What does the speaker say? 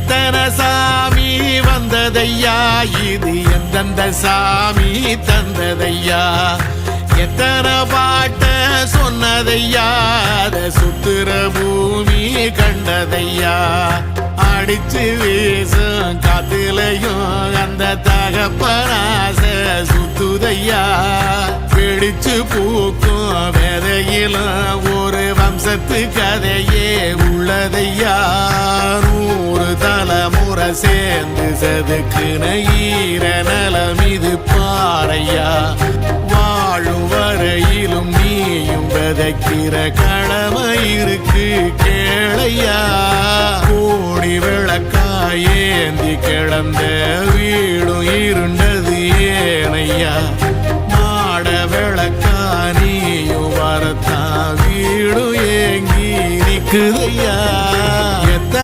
எத்தனை சாமி வந்ததையா, இது எந்தெந்த சாமி தந்ததையா, எத்தனை பாட்ட சொன்னதையா, அத சுத்துற பூமி கண்டதையா, அடிச்சு வீசும் காத்துலையும் அந்த தகப்பனாச சுத்துதையா, பிடிச்சு பூக்கும் வேதையிலும் ஒரு வம்சத்து கதையே உள்ளதையா, 100 தலைமுறை சேர்ந்து செதுக்குன ஈர நலம் இது பாறையா, வாழும் வரையிலும் நீயும் விதைக்கிற கடமை இருக்கு கேளையா, கோடி விளக்காயேந்தி கிடந்த வீடும் இருண்டது ஏனையா, மாட விளக்கா நீயும் வரத்தா வீடும் ஏங்கி நிக்குதையா.